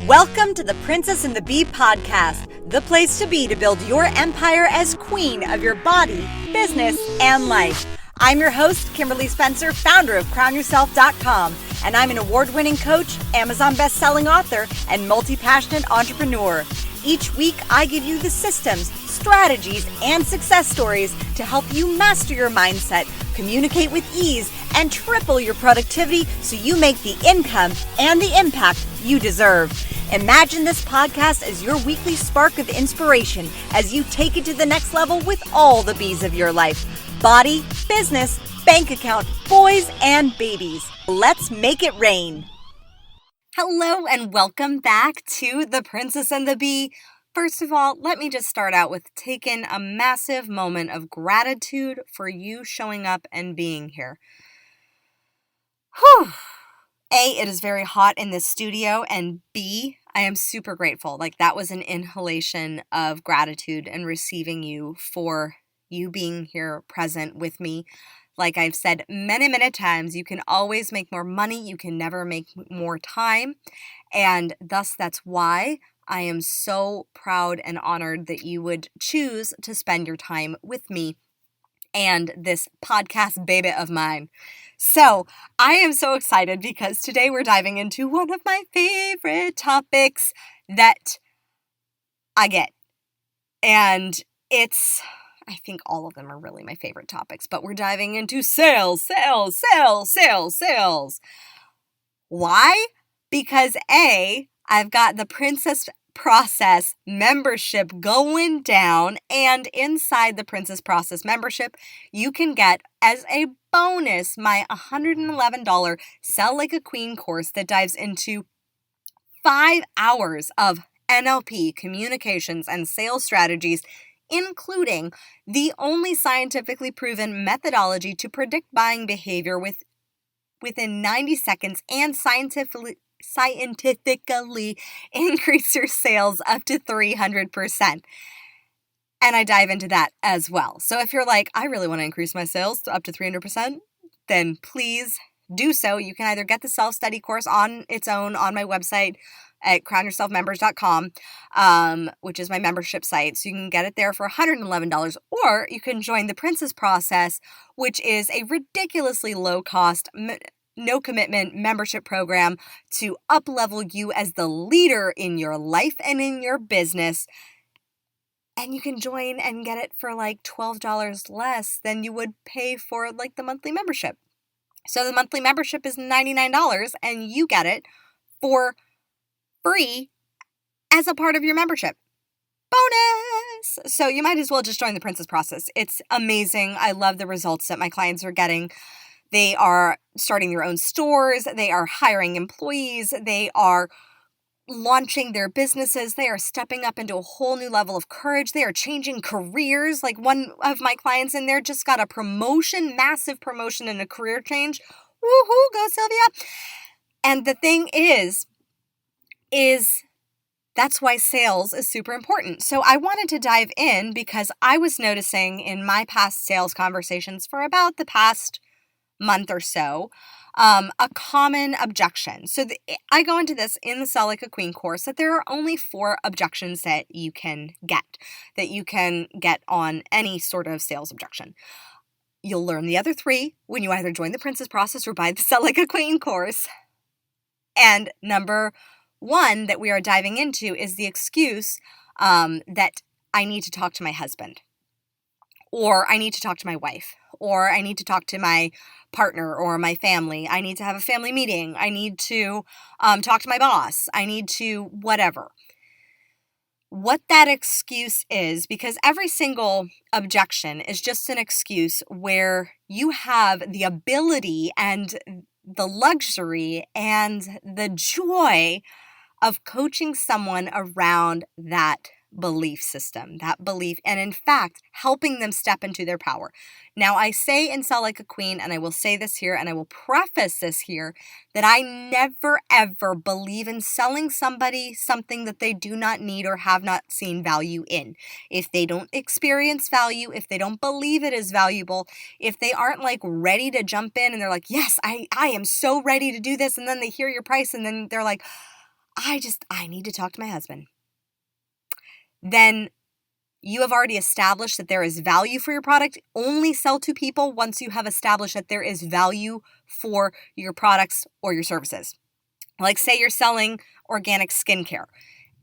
Welcome to the Princess and the Bee podcast, the place to be to build your empire as queen of your body, business, and life. I'm your host, Kimberly Spencer, founder of CrownYourself.com, and I'm an award-winning coach, Amazon best-selling author, and multi-passionate entrepreneur. Each week, I give you the systems, strategies, and success stories to help you master your mindset, communicate with ease, and triple your productivity so you make the income and the impact you deserve. Imagine this podcast as your weekly spark of inspiration as you take it to the next level with all the bees of your life. Body, business, bank account, boys, and babies. Let's make it rain. Hello and welcome back to The Princess and the Bee. First of all, let me just start out with taking a massive moment of gratitude for you showing up and being here. Whew. A, it is very hot in this studio, and B, I am super grateful. That was an inhalation of gratitude and receiving you for you being here present with me. Like I've said many, many times, you can always make more money. You can never make more time. And thus, that's why I am so proud and honored that you would choose to spend your time with me and this podcast baby of mine. So I am so excited because today we're diving into one of my favorite topics that I get. And I think all of them are really my favorite topics, but we're diving into sales. Why? Because A, I've got the Princess Process membership going down, and inside the Princess Process membership, you can get as a bonus my $111 Sell Like a Queen course that dives into 5 hours of NLP, communications, and sales strategies, including the only scientifically proven methodology to predict buying behavior within 90 seconds and scientifically increase your sales up to 300%. And I dive into that as well. So if you're like, I really want to increase my sales to up to 300%, then please do so. You can either get the self-study course on its own on my website at CrownYourselfMembers.com, which is my membership site. So you can get it there for $111, or you can join the Princess Process, which is a ridiculously low cost, no commitment membership program to up-level you as the leader in your life and in your business. And you can join and get it for $12 less than you would pay for the monthly membership. So the monthly membership is $99 and you get it for free as a part of your membership. Bonus! So you might as well just join the Princess Process. It's amazing. I love the results that my clients are getting. They are starting their own stores. They are hiring employees. They are launching their businesses. They are stepping up into a whole new level of courage. They are changing careers. One of my clients in there just got a promotion, massive promotion and a career change. Woohoo, go Sylvia. And the thing is that's why sales is super important. So I wanted to dive in because I was noticing in my past sales conversations for about the past month or so, a common objection. So I go into this in the Sell Like a Queen course that there are only 4 objections that you can get on any sort of sales objection. You'll learn the other 3 when you either join the Princess Process or buy the Sell Like a Queen course. And number 1 that we are diving into is the excuse that I need to talk to my husband, or I need to talk to my wife, or I need to talk to my partner or my family. I need to have a family meeting. I need to talk to my boss. I need to whatever. What that excuse is, because every single objection is just an excuse where you have the ability and the luxury and the joy of coaching someone around that belief system, that belief, and in fact, helping them step into their power. Now, I say in Sell Like a Queen, and I will say this here, and I will preface this here, that I never, ever believe in selling somebody something that they do not need or have not seen value in. If they don't experience value, if they don't believe it is valuable, if they aren't ready to jump in and they're like, yes, I am so ready to do this, and then they hear your price and then they're like, I need to talk to my husband. Then you have already established that there is value for your product. Only sell to people once you have established that there is value for your products or your services. Like say you're selling organic skincare.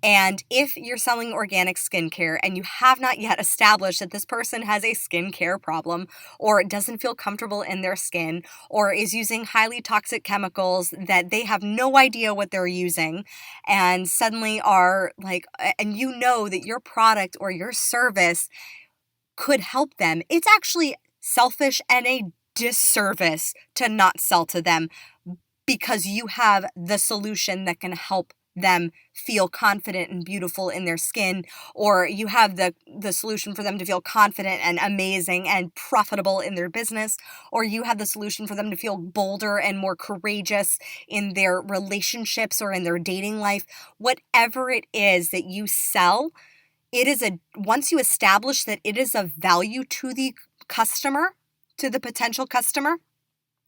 And if you're selling organic skincare and you have not yet established that this person has a skincare problem or doesn't feel comfortable in their skin or is using highly toxic chemicals that they have no idea what they're using and suddenly are like, and you know that your product or your service could help them, it's actually selfish and a disservice to not sell to them because you have the solution that can help them feel confident and beautiful in their skin, or you have the solution for them to feel confident and amazing and profitable in their business, or you have the solution for them to feel bolder and more courageous in their relationships or in their dating life. Whatever it is that you sell, once you establish that it is of value to the customer, to the potential customer,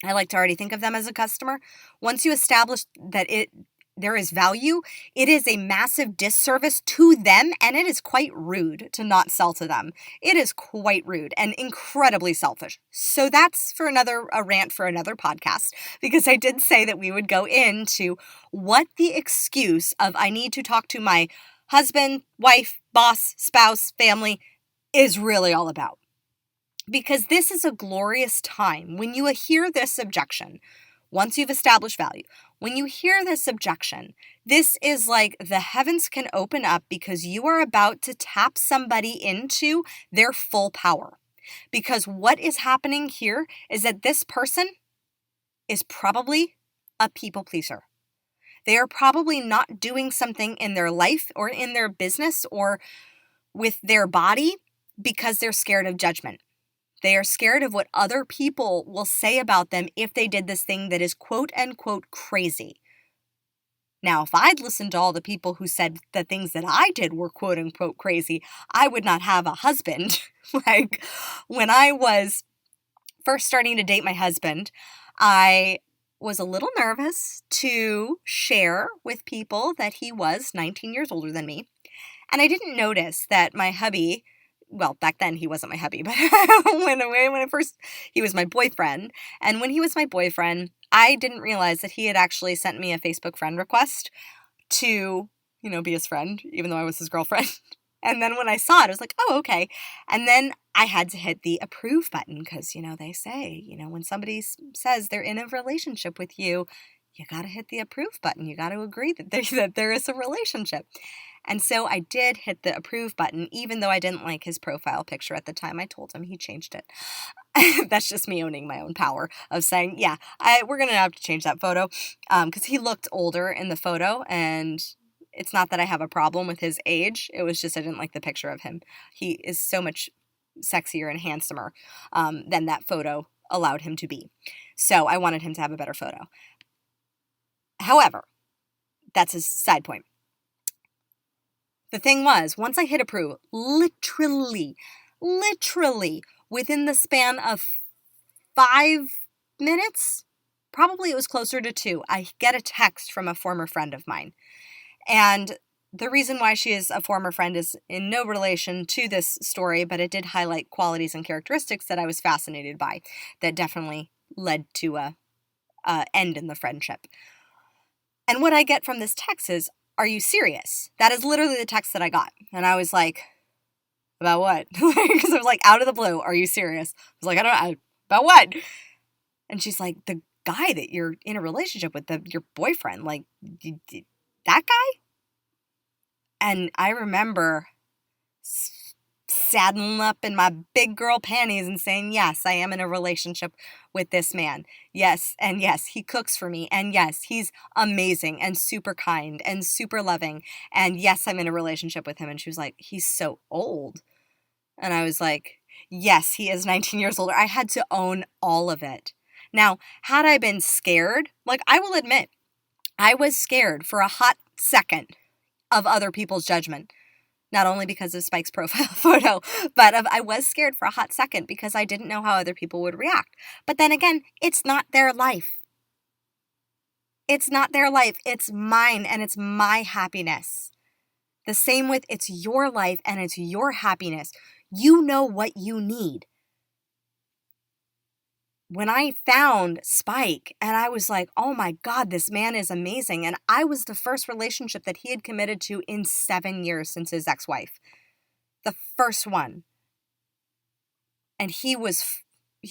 I like to already think of them as a customer. Once you establish that there is value, it is a massive disservice to them, and it is quite rude to not sell to them. It is quite rude and incredibly selfish. So that's a rant for another podcast, because I did say that we would go into what the excuse of I need to talk to my husband, wife, boss, spouse, family is really all about. Because this is a glorious time when you hear this objection, once you've established value, when you hear this objection, this is like the heavens can open up because you are about to tap somebody into their full power. Because what is happening here is that this person is probably a people pleaser. They are probably not doing something in their life or in their business or with their body because they're scared of judgment. They are scared of what other people will say about them if they did this thing that is quote unquote crazy. Now, if I'd listened to all the people who said the things that I did were quote unquote crazy, I would not have a husband. Like when I was first starting to date my husband, I was a little nervous to share with people that he was 19 years older than me. And I didn't notice that my hubby, well, back then he wasn't my hubby, but he was my boyfriend. And when he was my boyfriend, I didn't realize that he had actually sent me a Facebook friend request to, be his friend, even though I was his girlfriend. And then when I saw it, I was like, oh, okay. And then I had to hit the approve button because, they say, when somebody says they're in a relationship with you, you got to hit the approve button. You got to agree that there is a relationship. And so I did hit the approve button, even though I didn't like his profile picture at the time. I told him, he changed it. That's just me owning my own power of saying, yeah, we're going to have to change that photo because he looked older in the photo. And it's not that I have a problem with his age. It was just I didn't like the picture of him. He is so much sexier and handsomer than that photo allowed him to be. So I wanted him to have a better photo. However, that's a side point. The thing was, once I hit approve, literally, within the span of 5 minutes, probably it was closer to 2, I get a text from a former friend of mine. And the reason why she is a former friend is in no relation to this story, but it did highlight qualities and characteristics that I was fascinated by that definitely led to a end in the friendship. And what I get from this text is, are you serious? That is literally the text that I got. And I was like, about what? Because I was like, out of the blue, are you serious? I was like, I don't know, about what? And she's like, the guy that you're in a relationship with, your boyfriend, like, that guy? And I remember saddling up in my big girl panties and saying, yes, I am in a relationship with this man. Yes, and yes, he cooks for me. And yes, he's amazing and super kind and super loving. And yes, I'm in a relationship with him. And she was like, he's so old. And I was like, yes, he is 19 years older. I had to own all of it. Now, had I been scared, like I will admit, I was scared for a hot second of other people's judgment. Not only because of Spike's profile photo, but I was scared for a hot second because I didn't know how other people would react. But then again, it's not their life. It's not their life. It's mine, and it's my happiness. The same with it's your life and it's your happiness. You know what you need. When I found Spike and I was like, oh my God, this man is amazing. And I was the first relationship that he had committed to in 7 years since his ex-wife. The first one. And he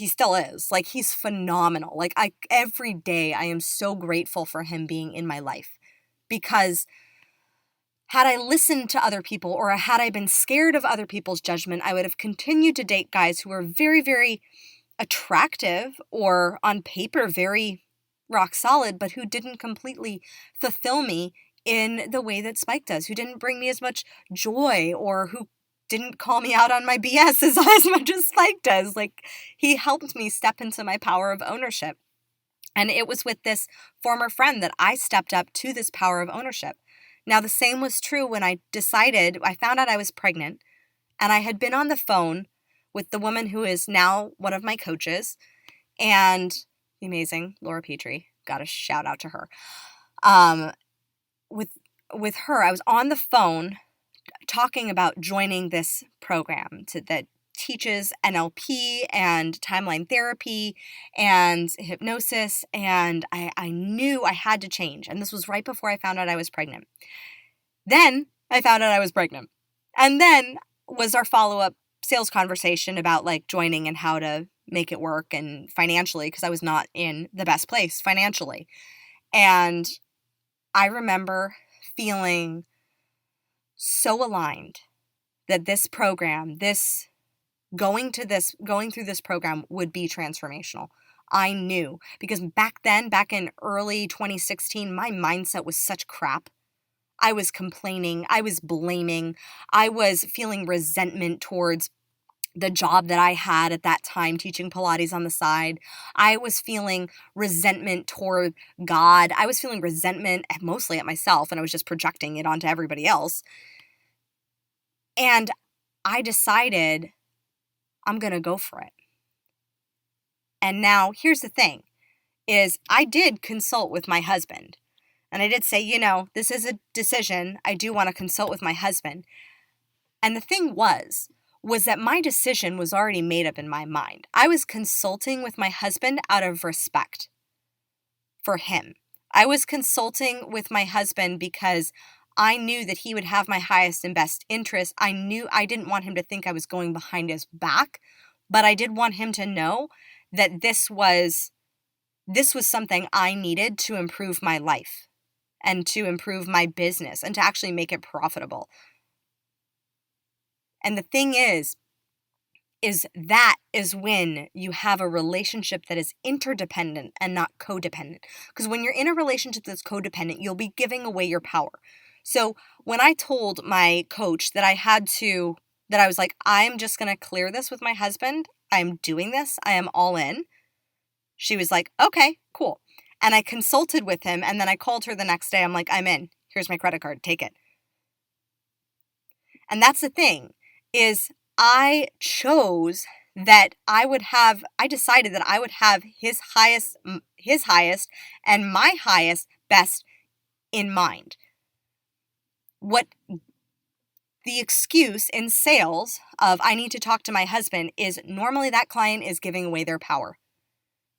still is. Like, he's phenomenal. Like, every day I am so grateful for him being in my life. Because had I listened to other people, or had I been scared of other people's judgment, I would have continued to date guys who were very, very attractive, or on paper very rock solid, but who didn't completely fulfill me in the way that Spike does, who didn't bring me as much joy, or who didn't call me out on my BS as much as Spike does. Like, he helped me step into my power of ownership. And it was with this former friend that I stepped up to this power of ownership. Now, the same was true when I found out I was pregnant, and I had been on the phone with the woman who is now one of my coaches, and the amazing Laura Petrie. Got a shout out to her. With her, I was on the phone talking about joining this program that teaches NLP and timeline therapy and hypnosis, and I knew I had to change. And this was right before I found out I was pregnant. Then I found out I was pregnant. And then was our follow-up sales conversation about like joining and how to make it work, and financially, because I was not in the best place financially. And I remember feeling so aligned that this program, going through this program would be transformational. I knew, because back in early 2016, my mindset was such crap. I was complaining, I was blaming, I was feeling resentment towards the job that I had at that time, teaching Pilates on the side. I was feeling resentment toward God. I was feeling resentment mostly at myself, and I was just projecting it onto everybody else. And I decided I'm going to go for it. And now here's the thing, is I did consult with my husband. And I did say, this is a decision. I do want to consult with my husband. And the thing was that my decision was already made up in my mind. I was consulting with my husband out of respect for him. I was consulting with my husband because I knew that he would have my highest and best interest. I knew I didn't want him to think I was going behind his back, but I did want him to know that this was something I needed to improve my life and to improve my business and to actually make it profitable. And the thing is that is when you have a relationship that is interdependent and not codependent. Because when you're in a relationship that's codependent, you'll be giving away your power. So when I told my coach that I was like, I'm just going to clear this with my husband. I'm doing this. I am all in. She was like, okay, cool. And I consulted with him, and then I called her the next day. I'm like, I'm in. Here's my credit card. Take it. And that's the thing, is I chose that I decided that I would have his highest and my highest best in mind. What the excuse in sales of I need to talk to my husband is normally that client is giving away their power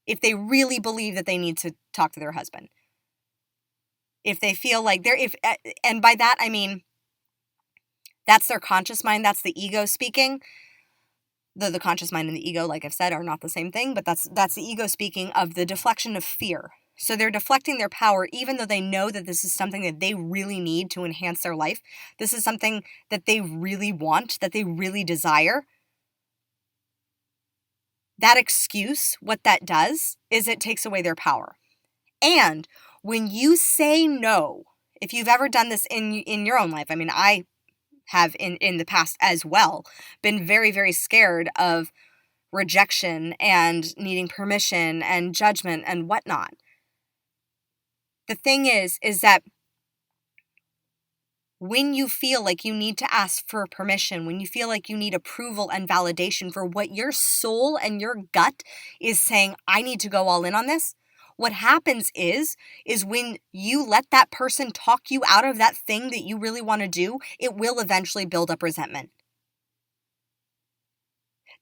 if they really believe that they need to talk to their husband. If they feel like and by that I mean that's their conscious mind, that's the ego speaking. Though the conscious mind and the ego, like I've said, are not the same thing, but that's the ego speaking of the deflection of fear. So they're deflecting their power even though they know that this is something that they really need to enhance their life. This is something that they really want, that they really desire. That excuse, what that does is it takes away their power. And when you say no, if you've ever done this in your own life, I mean, I have in the past as well, been very, very scared of rejection and needing permission and judgment and whatnot. The thing is that when you feel like you need to ask for permission, when you feel like you need approval and validation for what your soul and your gut is saying, I need to go all in on this, What happens is when you let that person talk you out of that thing that you really want to do, it will eventually build up resentment.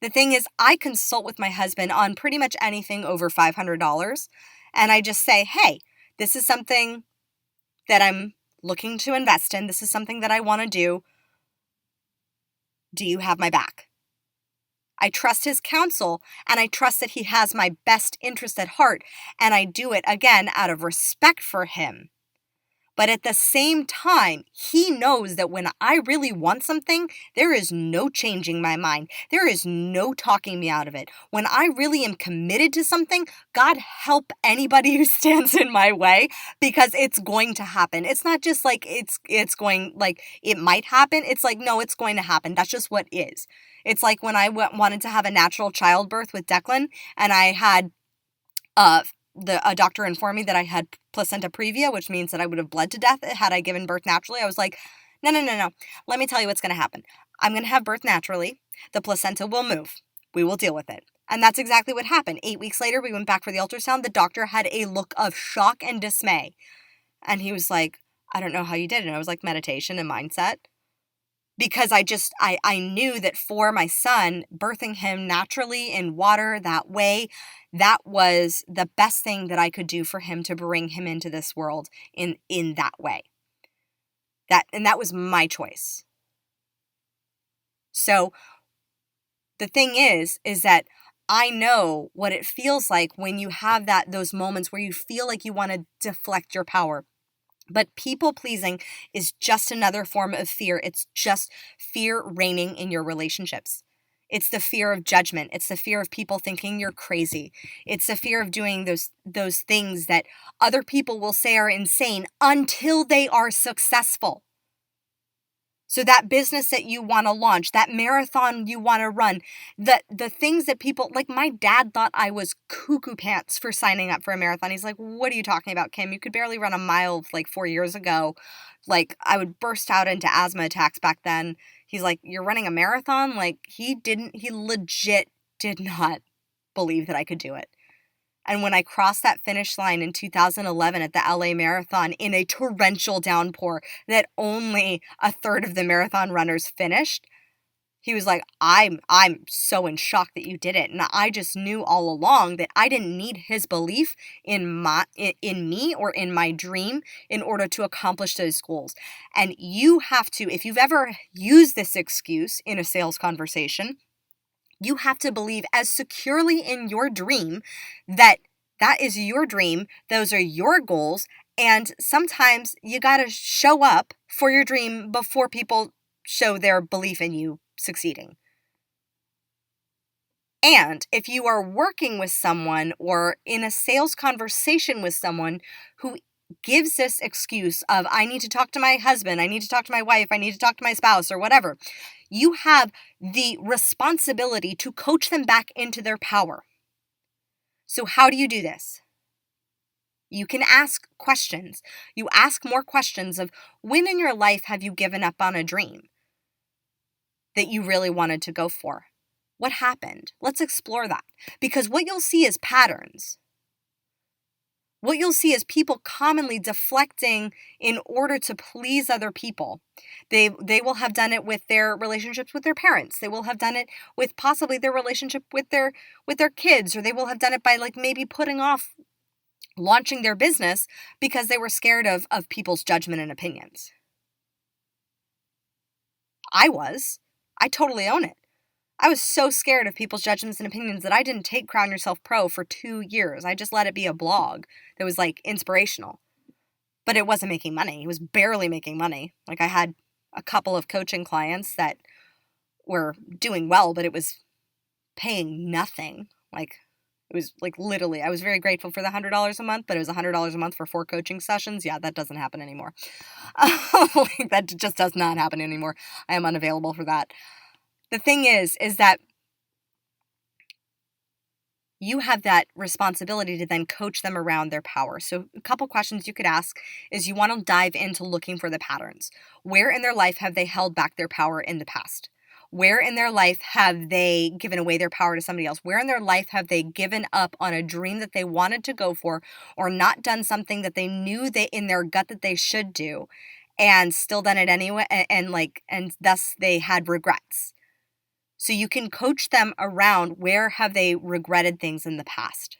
The thing is, I consult with my husband on pretty much anything over $500, and I just say, hey, this is something that I'm looking to invest in. This is something that I want to do. Do you have my back? I trust his counsel, and I trust that he has my best interest at heart, and I do it, again, out of respect for him. But at the same time, he knows that when I really want something, there is no changing my mind. There is no talking me out of it. When I really am committed to something, God help anybody who stands in my way, because it's going to happen. It's not just like it's going, like it might happen. It's like, no, it's going to happen. That's just what is. It's like when I wanted to have a natural childbirth with Declan, and I had a doctor informed me that I had placenta previa, which means that I would have bled to death had I given birth naturally. I was like, no. Let me tell you what's going to happen. I'm going to have birth naturally. The placenta will move. We will deal with it. And that's exactly what happened. 8 weeks later, we went back for the ultrasound. The doctor had a look of shock and dismay. And he was like, I don't know how you did it. And I was like, meditation and mindset. Because I knew that for my son, birthing him naturally in water that way, that was the best thing that I could do for him to bring him into this world in that way. That was my choice. So the thing is that I know what it feels like when you have those moments where you feel like you want to deflect your power. But people pleasing is just another form of fear. It's just fear reigning in your relationships. It's the fear of judgment. It's the fear of people thinking you're crazy. It's the fear of doing those things that other people will say are insane until they are successful. So that business that you want to launch, that marathon you want to run, the things that people, like my dad thought I was cuckoo pants for signing up for a marathon. He's like, what are you talking about, Kim? You could barely run a mile like 4 years ago. Like I would burst out into asthma attacks back then. He's like, you're running a marathon? Like he legit did not believe that I could do it. And when I crossed that finish line in 2011 at the LA Marathon in a torrential downpour that only a third of the marathon runners finished, he was like, I'm so in shock that you did it. And I just knew all along that I didn't need his belief in me or in my dream in order to accomplish those goals. And you have to, if you've ever used this excuse in a sales conversation, you have to believe as securely in your dream that is your dream, those are your goals, and sometimes you got to show up for your dream before people show their belief in you succeeding. And if you are working with someone or in a sales conversation with someone who gives this excuse of, I need to talk to my husband, I need to talk to my wife, I need to talk to my spouse, or whatever, you have the responsibility to coach them back into their power. So how do you do this? You can ask questions. You ask more questions of, when in your life have you given up on a dream that you really wanted to go for? What happened? Let's explore that. Because what you'll see is patterns. What you'll see is people commonly deflecting in order to please other people. They will have done it with their relationships with their parents. They will have done it with possibly their relationship with their kids, or they will have done it by like maybe putting off launching their business because they were scared of people's judgment and opinions. I totally own it. I was so scared of people's judgments and opinions that I didn't take Crown Yourself Pro for 2 years. I just let it be a blog that was like inspirational. But it wasn't making money. It was barely making money. Like I had a couple of coaching clients that were doing well, but it was paying nothing. Like it was like literally, I was very grateful for the $100 a month, but it was $100 a month for 4 coaching sessions. Yeah, that doesn't happen anymore. Like, that just does not happen anymore. I am unavailable for that. The thing is that you have that responsibility to then coach them around their power. So a couple questions you could ask is, you want to dive into looking for the patterns. Where in their life have they held back their power in the past? Where in their life have they given away their power to somebody else? Where in their life have they given up on a dream that they wanted to go for, or not done something that they knew that in their gut that they should do, and still done it anyway, and thus they had regrets? So you can coach them around where have they regretted things in the past.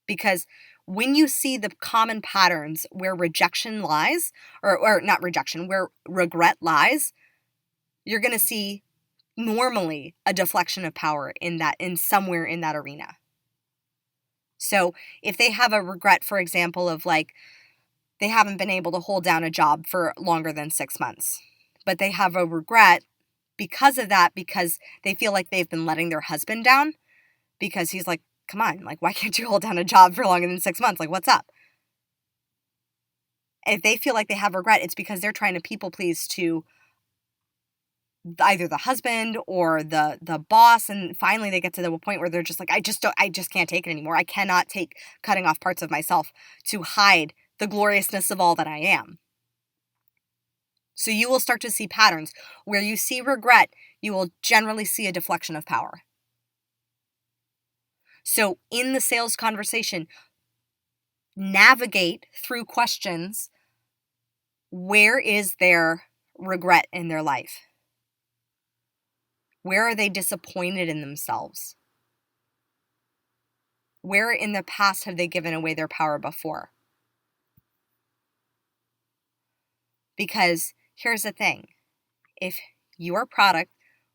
Because when you see the common patterns where rejection lies, or not rejection, where regret lies, you're going to see normally a deflection of power in somewhere in that arena. So if they have a regret, for example, of like they haven't been able to hold down a job for longer than 6 months, but they have a regret because of that, because they feel like they've been letting their husband down, because he's like, come on, like, why can't you hold down a job for longer than 6 months? Like, what's up? If they feel like they have regret, it's because they're trying to people please to either the husband or the boss, and finally they get to the point where they're just like, I just can't take it anymore. I cannot take cutting off parts of myself to hide the gloriousness of all that I am. So you will start to see patterns where you see regret, you will generally see a deflection of power. So in the sales conversation, navigate through questions. Where is their regret in their life? Where are they disappointed in themselves? Where in the past have they given away their power before? Because here's the thing. If your product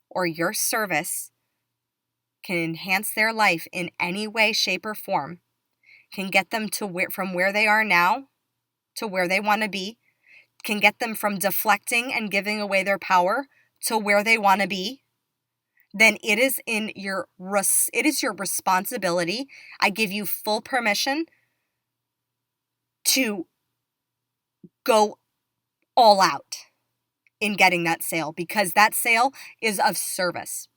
or your service can enhance their life in any way, shape, or form, can get them to from where they are now to where they want to be, can get them from deflecting and giving away their power to where they want to be, then it is your responsibility. I give you full permission to go all out in getting that sale, because that sale is of service.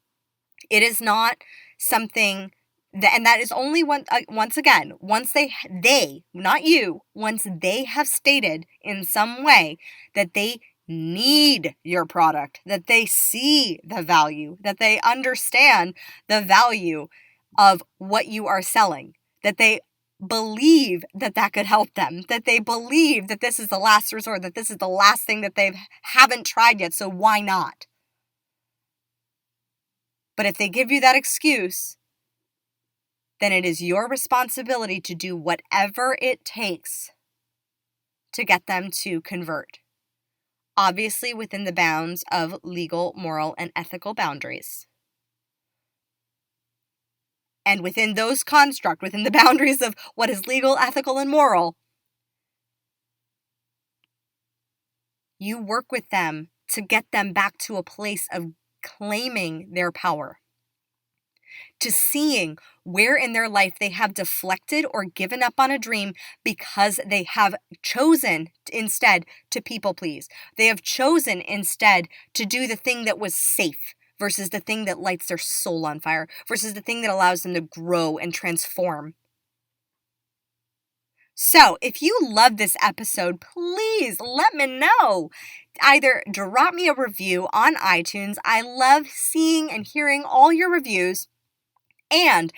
It is not something that, and that is only once again, once they, not you, once they have stated in some way that they need your product, that they see the value, that they understand the value of what you are selling, that they believe that could help them, that they believe that this is the last resort, that this is the last thing that they haven't tried yet, so why not? But if they give you that excuse, then it is your responsibility to do whatever it takes to get them to convert. Obviously within the bounds of legal, moral, and ethical boundaries. And within those construct, within the boundaries of what is legal, ethical, and moral, you work with them to get them back to a place of claiming their power, to seeing where in their life they have deflected or given up on a dream because they have chosen instead to people please. They have chosen instead to do the thing that was safe versus the thing that lights their soul on fire, versus the thing that allows them to grow and transform. So, if you love this episode, please let me know. Either drop me a review on iTunes. I love seeing and hearing all your reviews. And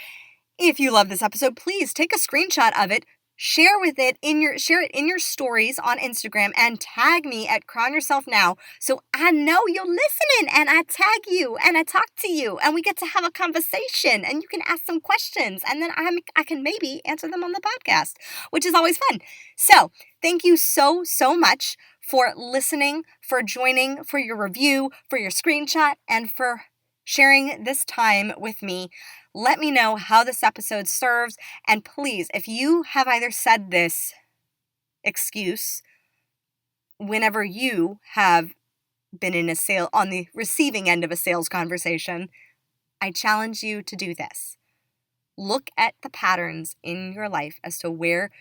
if you love this episode, please take a screenshot of it, share it in your stories on Instagram, and tag me at Crown Yourself Now, so I know you're listening, and I tag you and I talk to you and we get to have a conversation and you can ask some questions and then I can maybe answer them on the podcast, which is always fun. So thank you so much for listening, for joining, for your review, for your screenshot, and for sharing this time with me. Let me know how this episode serves. And please, if you have either said this excuse whenever you have been in a sale, on the receiving end of a sales conversation, I challenge you to do this. Look at the patterns in your life as to where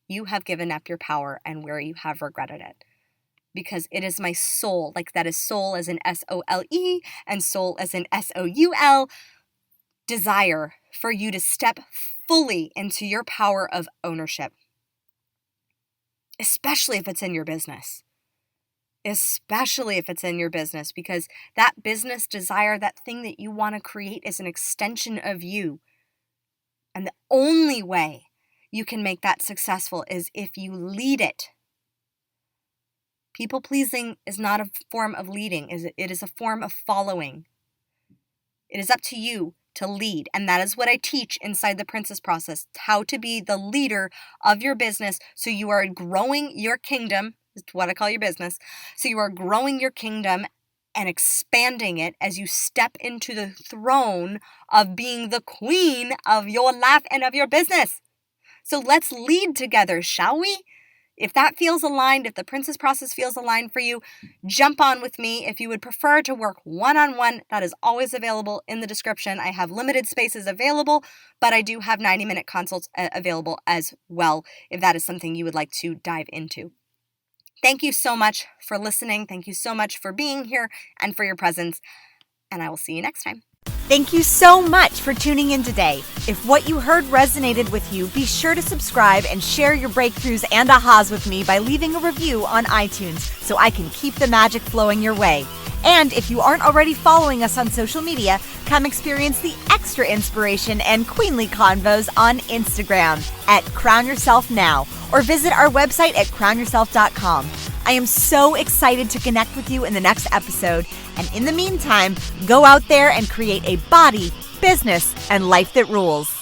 you have given up your power and where you have regretted it. Because it is my soul, like that is soul as in SOLE and soul as in SOUL, desire for you to step fully into your power of ownership, especially if it's in your business. especially if it's in your business, because that business desire, that thing that you want to create, is an extension of you. And the only way you can make that successful is if you lead it. People pleasing is not a form of leading, it is a form of following. It is up to you to lead, and that is what I teach inside the Princess Process, how to be the leader of your business so you are growing your kingdom. It's what I call your business. So you are growing your kingdom and expanding it as you step into the throne of being the queen of your life and of your business. So let's lead together, shall we? If that feels aligned, if the Princess Process feels aligned for you, jump on with me. If you would prefer to work one-on-one, that is always available in the description. I have limited spaces available, but I do have 90-minute consults available as well, if that is something you would like to dive into. Thank you so much for listening. Thank you so much for being here and for your presence. And I will see you next time. Thank you so much for tuning in today. If what you heard resonated with you, be sure to subscribe and share your breakthroughs and ahas with me by leaving a review on iTunes so I can keep the magic flowing your way. And if you aren't already following us on social media, come experience the extra inspiration and queenly convos on Instagram at Crown Yourself Now, or visit our website at crownyourself.com. I am so excited to connect with you in the next episode. And in the meantime, go out there and create a body, business, and life that rules.